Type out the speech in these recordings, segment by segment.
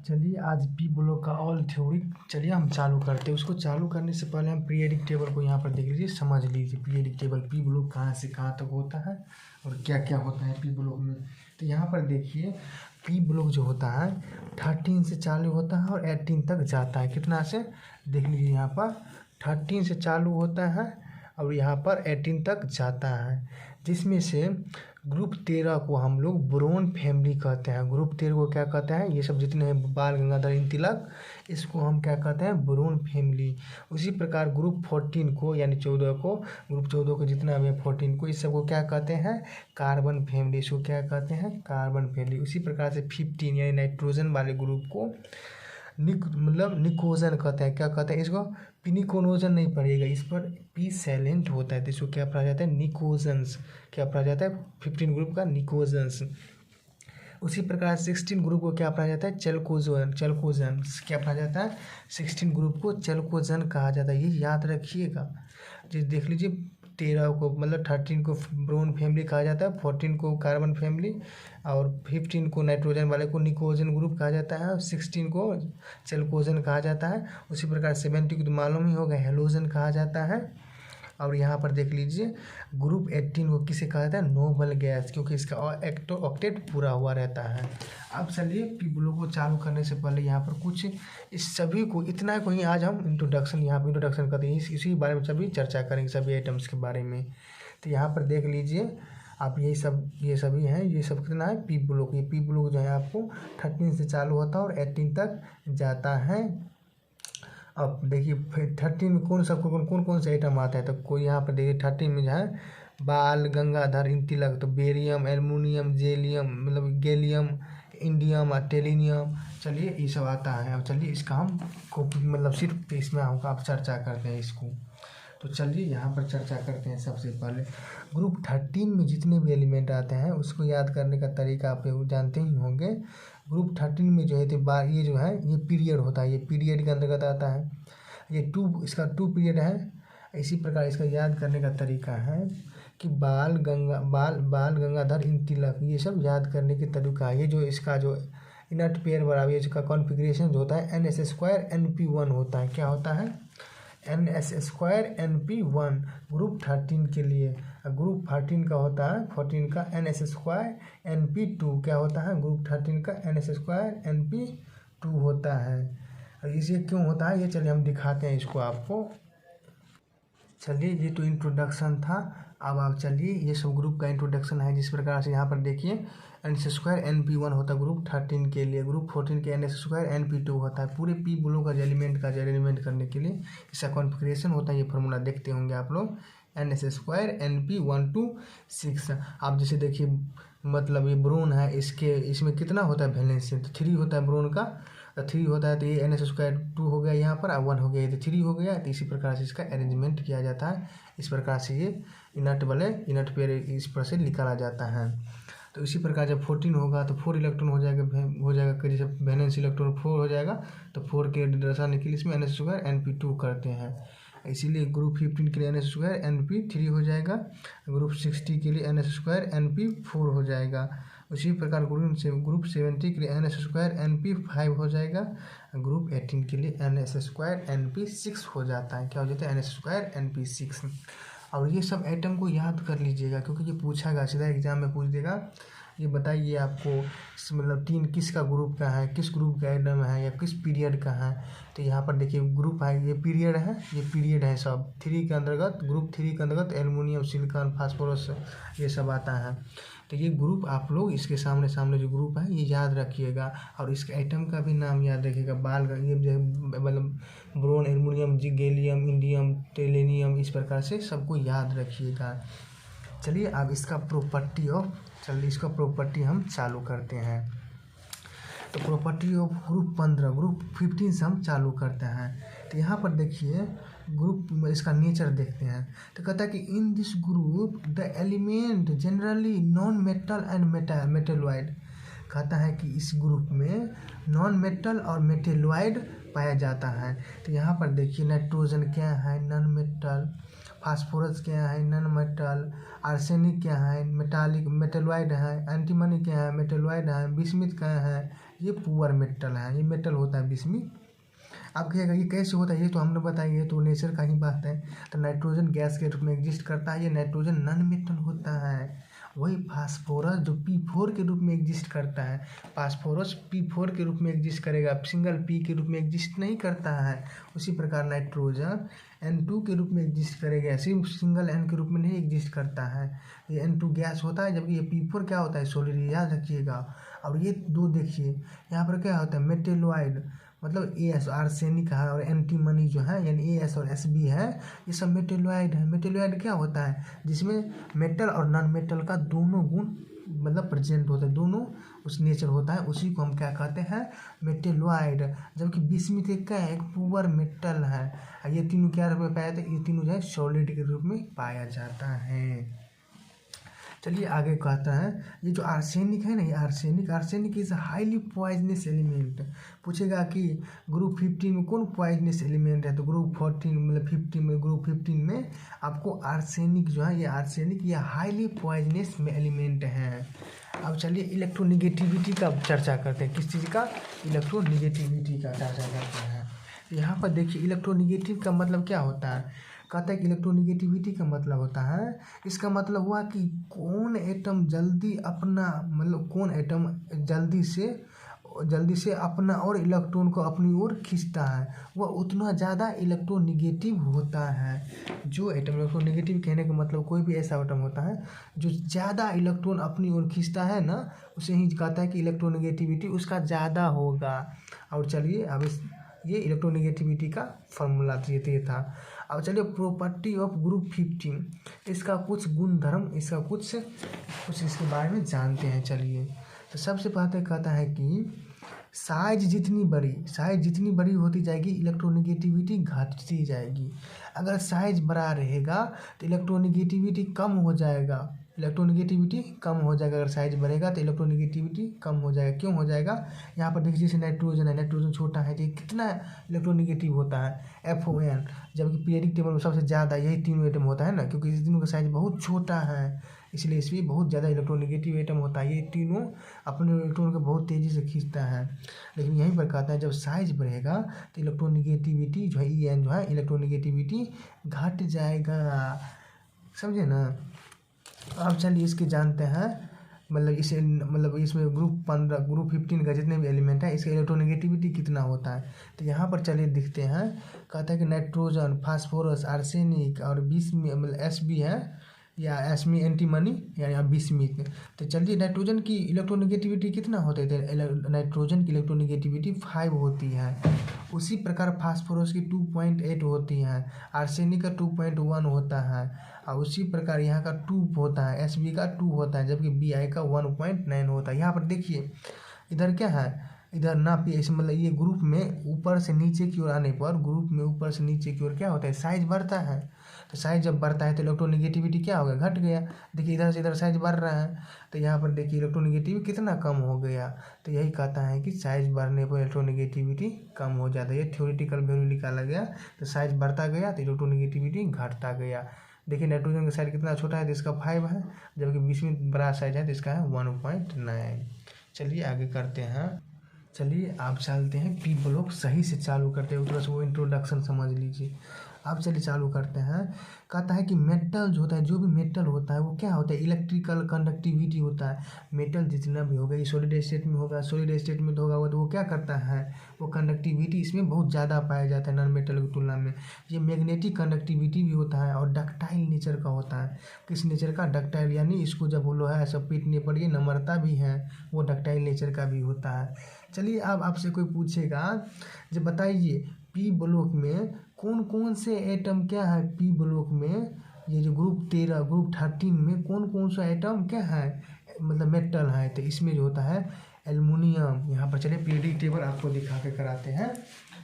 चलिए आज P block का ऑल थ्योरी चलिए हम चालू करते हैं। उसको चालू करने से पहले हम पीरियडिक टेबल को यहाँ पर देख लीजिए, समझ लीजिए पीरियडिक टेबल पी ब्लॉक कहाँ से कहाँ तक होता है और क्या क्या होता है पी ब्लॉक में। तो यहाँ पर देखिए पी ब्लॉक जो होता है 13 से चालू होता है और 18 तक जाता है। कितना से देख लीजिए, यहाँ पर 13 से चालू होता है और यहाँ पर 18 तक जाता है, जिसमें से ग्रुप 13 को हम लोग बोरोन फैमिली कहते हैं। ग्रुप 13 को क्या कहते हैं, ये सब जितने हैं बाल गंगाधर तिलक, इसको हम क्या कहते हैं, बोरोन फैमिली। उसी प्रकार ग्रुप 14 को यानी 14 को, ग्रुप 14 को जितना भी 14 को, इस सबको क्या कहते हैं, कार्बन फैमिली। इसको क्या कहते हैं, कार्बन फैमिली। उसी प्रकार से 15 यानी नाइट्रोजन वाले ग्रुप को निकोजन कहते हैं। क्या कहते हैं, इसको पिनिकोनोजन नहीं पड़ेगा, इस पर पी साइलेंट होता है, तो इसको क्या पढ़ा जाता है, निकोजन्स। क्या पढ़ा जाता है, 15 ग्रुप का निकोजन्स। उसी प्रकार 16 ग्रुप को क्या पढ़ा जाता है, चलकोजन। क्या पढ़ा जाता है, 16 ग्रुप को चलकोजन कहा जाता है। ये याद रखिएगा। जी देख लीजिए 13 को 13 को बोरोन फैमिली कहा जाता है, 14 को कार्बन फैमिली और 15 को नाइट्रोजन वाले को निकोजन ग्रुप कहा जाता है और 16 को चलकोजन कहा जाता है। उसी प्रकार 70 को तो मालूम ही होगा, हेलोजन कहा जाता है। और यहाँ पर देख लीजिए ग्रुप 18 को किसे कहा जाता है, नोबल गैस, क्योंकि इसका ऑक्टेट पूरा हुआ रहता है। अब चलिए पी ब्लॉक को चालू करने से पहले यहाँ पर कुछ इस सभी को इतना को ही आज हम इंट्रोडक्शन करते हैं, इसी बारे में सभी चर्चा करेंगे, सभी आइटम्स के बारे में। तो यहाँ पर देख लीजिए आप ये सभी हैं, ये सब कितना है, पी ब्लॉक। ये पी ब्लॉक जो है आपको 13 से चालू होता है और 18 तक जाता है। अब देखिए 13 में कौन कौन से आइटम आता है, तो कोई यहाँ पर देखिए 13 में जो है बाल गंगाधर तिलक, तो बेरियम, एल्युमिनियम, गैलियम, इंडियम और टेलिनियम, चलिए ये सब आता है। अब चलिए इसका हम सिर्फ इसमें हम आप चर्चा करते हैं इसको। तो चलिए यहाँ पर चर्चा करते हैं। सबसे पहले ग्रुप 13 में जितने भी एलिमेंट आते हैं उसको याद करने का तरीका आप लोग जानते ही होंगे। ग्रुप 13 में जो है ये जो है ये पीरियड होता है, ये पीरियड के अंतर्गत आता है। ये इसका 2 पीरियड है। इसी प्रकार इसका याद करने का तरीका है कि बाल गंगाधर तिलक, ये सब याद करने की तरीका है। ये जो इसका जो इनट पेयर बराबर इसका कॉन्फ़िगरेशन जो होता है NS² NP1 होता है। क्या होता है, NS² NP1 ग्रुप 13 के लिए। ग्रुप 14 का होता है 14 का NS² NP2। क्या होता है, ग्रुप 13 का NS² NP2 होता है। इसे क्यों होता है ये चलिए हम दिखाते हैं इसको आपको। चलिए ये तो इंट्रोडक्शन था। अब आप चलिए ये सब ग्रुप का इंट्रोडक्शन है, जिस प्रकार से यहाँ पर देखिए NS² NP1 होता है ग्रुप 13 के लिए, ग्रुप 14 के NS² NP2 होता है। पूरे पी ब्लॉक का एलिमेंट करने के लिए इसका कॉन्फ़िगरेशन होता है। ये फार्मूला देखते होंगे आप लोग, NS² NP1 to 6। आप जैसे देखिए मतलब ये बोरोन है, इसमें कितना होता है वैलेंस, तो 3 होता है बोरोन का, तो 3 होता है, तो ये NS² 2 हो गया यहाँ पर, 1 हो गया, तो 3 हो गया। तो इसी प्रकार से इसका अरेंजमेंट किया जाता है। इस प्रकार से ये इनट पेयर इस प्रकार से निकाला जाता है। तो इसी प्रकार जब 14 होगा तो 4 इलेक्ट्रॉन हो जाएगा कि जैसे वैलेंस इलेक्ट्रॉन 4 हो जाएगा, तो 4 के दर्शाने के लिए इसमें NS² NP2 करते हैं। इसीलिए ग्रुप 15 के लिए NS² NP3 हो जाएगा, ग्रुप 60 के लिए NS² NP4 हो जाएगा। उसी प्रकार ग्रुप 70 के लिए NS² NP5 हो जाएगा, ग्रुप 18 के लिए NS² NP6 हो जाता है। क्या हो जाता है, NS² NP6। और ये सब आइटम को याद कर लीजिएगा, क्योंकि ये पूछागा सीधा एग्जाम में पूछ देगा। ये बताइए आपको मतलब 3 किसका ग्रुप का है, किस ग्रुप का आइटम है या किस पीरियड का है। तो यहाँ पर देखिए ग्रुप है, ये पीरियड है सब। 3 के अंतर्गत, ग्रुप 3 के अंतर्गत एल्युमिनियम, सिलिकॉन, फास्फोरस ये सब आता है। तो ये ग्रुप आप लोग इसके सामने जो ग्रुप है ये याद रखिएगा, और इसके आइटम का भी नाम याद रखिएगा। ये जो मतलब बोरोन, एल्युमिनियम, गैलियम, इंडियम, टेलेनियम, इस प्रकार से सबको याद रखिएगा। चलिए अब इसका प्रॉपर्टी हम चालू करते हैं। तो प्रॉपर्टी ऑफ ग्रुप 15, ग्रुप 15 से हम चालू करते हैं। तो यहाँ पर देखिए ग्रुप इसका नेचर देखते हैं। तो कहता है कि in this group the element generally non metal and metalloid. कहता है कि इस ग्रुप में नॉन मेटल और मेटेलॉइड पाया जाता है। तो यहाँ पर देखिए नाइट्रोजन क्या है, नॉन मेटल, फास्फोरस क्या है, नॉन मेटल, आर्सेनिक क्या है, मेटेलॉइड है, एंटीमनी क्या है, मेटेलॉइड है, बिस्मिथ क्या है, ये पुअर मेटल है, ये मेटल होता है बिस्मिथ। आप कहिएगा ये कैसे होता है, ये तो हमने बताया, ये तो नेचर का ही बात है। तो नाइट्रोजन गैस के रूप में एग्जिस्ट करता है, ये नाइट्रोजन नॉन मेटल होता है। वही फास्फोरस जो P4 के रूप में एग्जिस्ट करता है, फास्फोरस P4 के रूप में एग्जिस्ट करेगा, सिंगल P के रूप में एग्जिस्ट नहीं करता है। उसी प्रकार नाइट्रोजन N2 के रूप में एग्जिस्ट करेगा, सिर्फ सिंगल N के रूप में नहीं एग्जिस्ट करता है। ये N2 गैस होता है, जबकि ये P4 क्या होता है, सॉलिड, याद रखिएगा। और ये दो देखिए यहाँ पर क्या होता है, मेटेलोइड, मतलब AS आर्सेनिक है, और एंटीमनी जो है यानी AS और SB है, ये सब मेटेलोइड है। मेटेलोइड क्या होता है, जिसमें मेटल और नॉन मेटल का दोनों गुण मतलब प्रेजेंट होता है, दोनों उस नेचर होता है, उसी को हम क्या कहते हैं, मेटेलोइड। जबकि बिस्मिथ एक क्या है, एक पुअर मेटल है। ये तीनों क्या रूप में पाया जाता है, ये तीनों जो है सॉलिड के रूप में पाया जाता है। चलिए आगे कहता है, ये जो आर्सेनिक है ना, ये arsenic is highly poisonous element. पूछेगा कि ग्रुप 15 में कौन पॉइजनस एलिमेंट है, तो ग्रुप 14 मतलब 15 में, ग्रुप 15 में आपको आर्सेनिक जो है, ये आर्सेनिक ये हाईली पॉइजनस में एलिमेंट है। अब चलिए इलेक्ट्रोनिगेटिविटी का चर्चा करते हैं। किस चीज़ का, इलेक्ट्रोनिगेटिविटी का चर्चा करते हैं। यहाँ पर देखिए इलेक्ट्रोनिगेटिव का मतलब क्या होता है, कहता है कि इलेक्ट्रोनिगेटिविटी का मतलब होता है, इसका मतलब हुआ कि कौन एटम जल्दी अपना मतलब कौन एटम जल्दी से अपना और इलेक्ट्रॉन को अपनी ओर खींचता है, वह उतना ज़्यादा इलेक्ट्रोनिगेटिव होता है। जो एटम, इलेक्ट्रोनिगेटिव कहने का मतलब कोई भी ऐसा एटम होता है जो ज़्यादा इलेक्ट्रॉन अपनी ओर खींचता है ना, उसे ही कहता है कि इलेक्ट्रोनिगेटिविटी उसका ज़्यादा होगा। और चलिए अब ये इलेक्ट्रोनिगेटिविटी का फॉर्मूला ये था। अब चलिए प्रॉपर्टी ऑफ ग्रुप 15, इसका कुछ गुण धर्म, इसका कुछ इसके बारे में जानते हैं। चलिए तो सबसे पहले कहता है कि साइज जितनी बड़ी होती जाएगी इलेक्ट्रोनिगेटिविटी घटती जाएगी। अगर साइज बड़ा रहेगा तो इलेक्ट्रोनिगेटिविटी कम हो जाएगा, अगर साइज बढ़ेगा तो इलेक्ट्रोनिगेटिविटी कम हो जाएगा। क्यों हो जाएगा, यहाँ पर देखिए जैसे नाइट्रोजन है, नाइट्रोजन छोटा है तो ये कितना इलेक्ट्रोनिगेटिव होता है, FON। जबकि पीरियडिक टेबल में सबसे ज़्यादा यही तीनों एटम होता है ना, क्योंकि इस तीनों का साइज बहुत छोटा है, इसलिए इसमें बहुत ज़्यादा इलेक्ट्रोनिगेटिव एटम होता है। ये तीनों अपने इलेक्ट्रॉन को बहुत तेज़ी से खींचता है। लेकिन यहीं पर कहता है जब साइज बढ़ेगा तो इलेक्ट्रोनिगेटिविटी जो है, EN जो है, इलेक्ट्रोनिगेटिविटी घट जाएगा। समझे ना। अब चलिए इसके जानते हैं, मतलब इसमें ग्रुप 15 का जितने भी एलिमेंट है इसका इलेक्ट्रोनिगेटिविटी कितना होता है। तो यहाँ पर चलिए दिखते हैं, कहता है कि नाइट्रोजन, फास्फोरस, आर्सेनिक और मतलब SB है, या एस्मी एंटीमनी या बिस्मिथ। तो चलिए नाइट्रोजन की इलेक्ट्रोनिगेटिविटी कितना होते थे, नाइट्रोजन की इलेक्ट्रोनिगेटिविटी 5 होती है। उसी प्रकार फास्फोरस की 2.8 होती है, आर्सेनिक का 2.1 होता है, और उसी प्रकार यहाँ का 2 होता है, SB का 2 होता है, जबकि BI का 1.9 होता है। यहाँ पर देखिए इधर क्या है, इधर नापिए, इस मतलब ये ग्रुप में ऊपर से नीचे की ओर आने पर, ग्रुप में ऊपर से नीचे की ओर क्या होता है, साइज बढ़ता है। तो साइज जब बढ़ता है तो इलेक्ट्रोनिगेटिविटी क्या हो गया, घट गया। देखिए इधर से इधर साइज बढ़ रहा है, तो यहाँ पर देखिए इलेक्ट्रोनिगेटिविटी कितना कम हो गया। तो यही कहता है कि साइज बढ़ने पर इलेक्ट्रोनिगेटिविटी कम हो जाता है। ये थ्योरेटिकल वैल्यू निकाला गया, तो साइज बढ़ता गया तो इलेक्ट्रोनिगेटिविटी घटता गया। देखिए नाइट्रोजन का साइज कितना छोटा है तो इसका 5 है, जबकि बिस्मिथ बड़ा साइज है तो इसका है 1.9। चलिए आगे करते हैं। चलिए आप चलते हैं पी ब्लॉक सही से चालू करते हैं, उधर से वो इंट्रोडक्शन समझ लीजिए। आप चलिए चालू करते हैं। कहता है कि मेटल जो होता है, जो भी मेटल होता है वो क्या होता है, इलेक्ट्रिकल कंडक्टिविटी होता है। मेटल जितना भी होगा ये सॉलिड स्टेट में होगा, सॉलिड स्टेट में तो होगा तो वो क्या करता है, वो कंडक्टिविटी इसमें बहुत ज़्यादा पाया जाता है नॉन मेटल की तुलना में। ये मैग्नेटिक कंडक्टिविटी भी होता है और डक्टाइल नेचर का होता है। किस नेचर का, डक्टाइल, यानी इसको जब लोहा ऐसा पीटने पर ये नम्रता भी है, वो डक्टाइल नेचर का भी होता है। चलिए अब आपसे कोई पूछेगा, जब बताइए पी ब्लॉक में कौन कौन से एटम क्या है, पी ब्लॉक में ये जो ग्रुप 13 में कौन कौन सा एटम क्या है, मतलब मेटल है। तो इसमें जो होता है एल्युमिनियम। यहाँ पर चलिए पीरियडिक टेबल आपको दिखा के कराते हैं।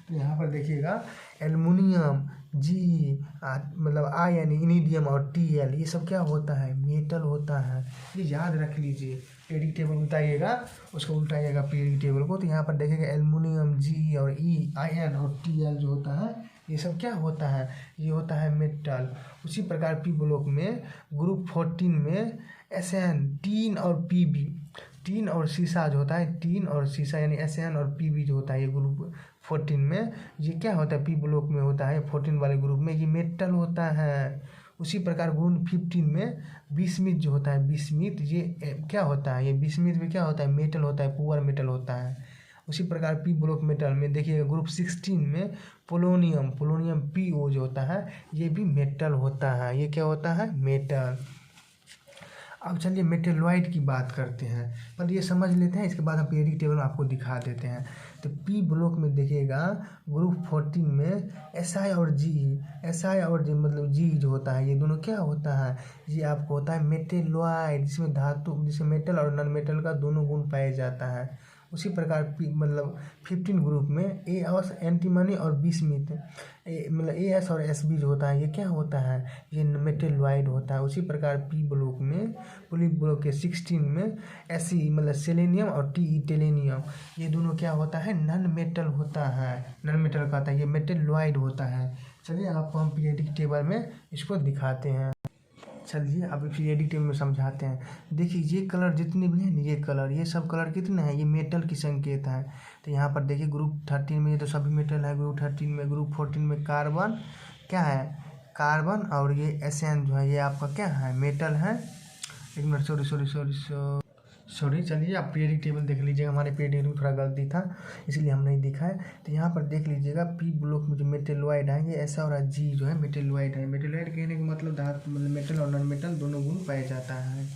तो यहाँ पर देखिएगा एल्युमिनियम, जी मतलब I यानी इनिडियम और TL, ये सब क्या होता है, मेटल होता है। ये याद रख लीजिए, पीरियडिक टेबल उल्टाइएगा, उसको उल्टाइएगा पीरियडिक टेबल को, तो यहाँ पर देखिएगा एल्युमिनियम, G और E, IN और TL जो होता है ये सब क्या होता है, ये होता है मेटल। उसी प्रकार पी ब्लॉक में ग्रुप 14 में SN, टीन और PB, टीन और सीसा जो होता है, टीन और सीसा यानी SN और PB जो होता है ये ग्रुप 14 में, ये क्या होता है, P ब्लॉक में होता है 14 वाले ग्रुप में, ये मेटल होता है। उसी प्रकार ग्रुप 15 में बिस्मिथ जो होता है, बिस्मिथ ये क्या होता है, ये बिस्मिथ में क्या होता है, मेटल होता है, पुअर मेटल होता है। उसी प्रकार P ब्लॉक मेटल में देखिएगा ग्रुप 16 में पोलोनियम, पोलोनियम PO जो होता है ये भी मेटल होता है, ये क्या होता है, मेटल। अब चलिए मेटेलॉइड की बात करते हैं, पर ये समझ लेते हैं, इसके बाद हम पीरियोडिक टेबल में आपको दिखा देते हैं। तो P ब्लॉक में देखिएगा ग्रुप 14 में SI और G, SI और G मतलब G जो होता है ये दोनों क्या होता है, ये आपको होता है मेटेलॉइड, जिसमें धातु, जिसमें मेटल और नॉन मेटल का दोनों गुण पाया जाता है। उसी प्रकार मतलब 15 ग्रुप में AS एंटीमनी और बिस्मिथ, मतलब AS और SB जो होता है ये क्या होता है, ये मेटेलॉइड होता है। उसी प्रकार P ब्लॉक में, पुली ब्लॉक के 16 में SE मतलब सेलेनियम और TE टेलेनियम, ये दोनों क्या होता है, नॉन मेटल होता है, नॉन मेटल का होता है, ये मेटेलॉइड होता है। चलिए आपको हम पीरियोडिक टेबल में इसको दिखाते हैं। चलिए अब पीरियोडिक टेबल में समझाते हैं। देखिए ये कलर जितने भी हैं, ये कलर, ये सब कलर कितने हैं, ये मेटल की संकेत है। तो यहाँ पर देखिए ग्रुप 13 में ये तो सभी मेटल है, ग्रुप 13 में, ग्रुप 14 में कार्बन क्या है, कार्बन, और ये SN जो है ये आपका क्या है, मेटल है। एक मिनट, सॉरी चलिए आप पीरियोडिक टेबल देख लीजिएगा, हमारे पीरियोडिक में थोड़ा गलती था इसलिए हम नहीं दिखा है। तो यहाँ पर देख लीजिएगा P ब्लॉक में जो मेटेलॉइड है ये SI और G जो है मेटेलॉइड है। मेटेलॉइड कहने का मतलब धातु मतलब मेटल और नॉन मेटल दोनों गुण पाया जाता है।